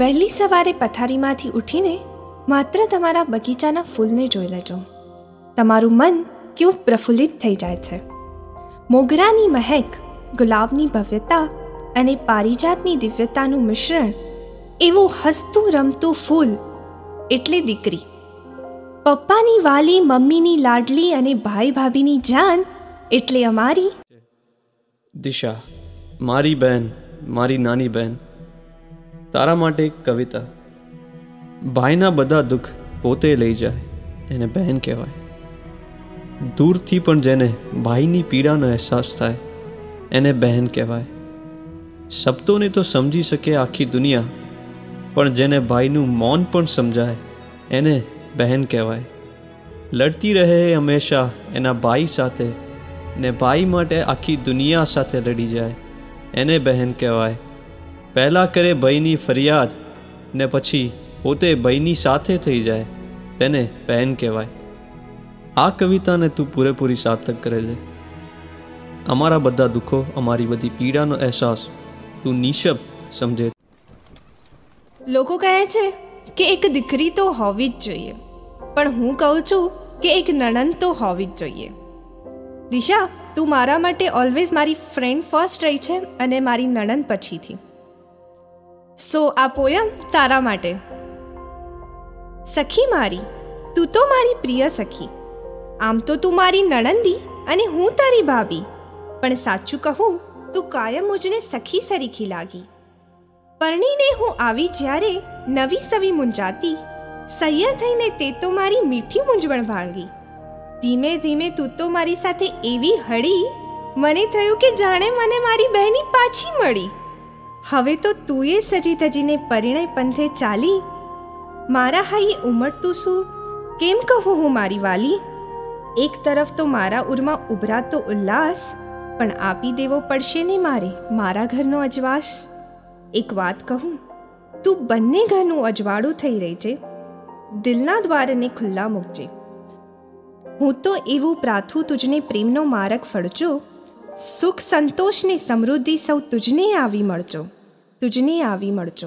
વહેલી સવારે પથારીમાંથી ઉઠીને માત્ર તમારા બગીચાના ફૂલને જોઈ લેજો. તમારું મન કેવું પ્રફુલ્લિત થઈ જાય છે. મોગરાની મહેક, ગુલાબની ભવ્યતા અને પારિજાતની દિવ્યતાનું મિશ્રણ, એવું હસતું રમતું ફૂલ એટલે દીકરી. પપ્પાની વાલી, મમ્મીની લાડલી અને ભાઈ ભાભીની જાન એટલે અમારી દિશા. મારી બહેન, મારી નાની બહેન. તારા માટે એક કવિતા. ભાઈના બધા દુઃખ પોતે લઈ જાય એને બહેન કહેવાય. દૂરથી પણ જેને ભાઈની પીડાનો અહેસાસ થાય એને બહેન કહેવાય. શબ્દોને તો સમજી શકે આખી દુનિયા, પણ જેને ભાઈનું મૌન પણ સમજાય એને બહેન કહેવાય. લડતી રહે હંમેશા એના ભાઈ સાથે, ને ભાઈ માટે આખી દુનિયા સાથે લડી જાય એને બહેન કહેવાય. પહેલાં કરે ભાઈની ફરિયાદ ને પછી પોતે ભાઈની સાથે થઈ જાય તેને બહેન કહેવાય. આ કવિતાને તું પૂરેપૂરી સાર્થક કરે છે. અમારા બધા દુઃખો, અમારી બધી પીડાનો અહેસાસ તું નિશબ્દ સમજે. લોકો કહે છે કે એક દીકરી તો હોવી જ જોઈએ, પણ હું કહું છું કે એક નણંદ તો હોવી જ જોઈએ. દિશા, તું મારા માટે ઓલવેઝ મારી ફ્રેન્ડ ફર્સ્ટ રહી છે અને મારી નણંદ પછીથી. સો આ પોયમ તારા માટે. સખી મારી, તું તો મારી પ્રિય સખી. આમ તો તું મારી નણંદી અને હું તારી ભાભી, પણ સાચું કહું તું કાયમ મુજને સખી સરીખી લાગી. પરણીને હું આવી જ્યારે નવી સવી મૂંઝાતી, સૈયર થઈને તે તો મારી મીઠી મૂંઝવણ ભાંગી. ધીમે ધીમે તું તો મારી સાથે એવી હળી, મને થયું કે જાણે મને મારી બહેની પાછી મળી. હવે તો તું એ સજી ધજીને પરિણય પંથે ચાલી, મારા હાઈ ઉમટતું શું કેમ કહું હું મારી વાલી. એક તરફ તો મારા ઉરમાં ઉભરાતો ઉલ્લાસ, પણ આપી દેવો પડશે ને મારે મારા ઘરનો અજવાસ. એક વાત કહું, તું બંને ઘરનું અજવાળું થઈ રહી છે, દિલના દ્વારને ખુલ્લા મૂકજે. હું તો એવું પ્રાર્થું તુજને પ્રેમનો માર્ગ ફળજો, સુખ સંતોષ ને સમૃદ્ધિ સૌ તુજને આવી મળજો, તુજને આવી મળજો.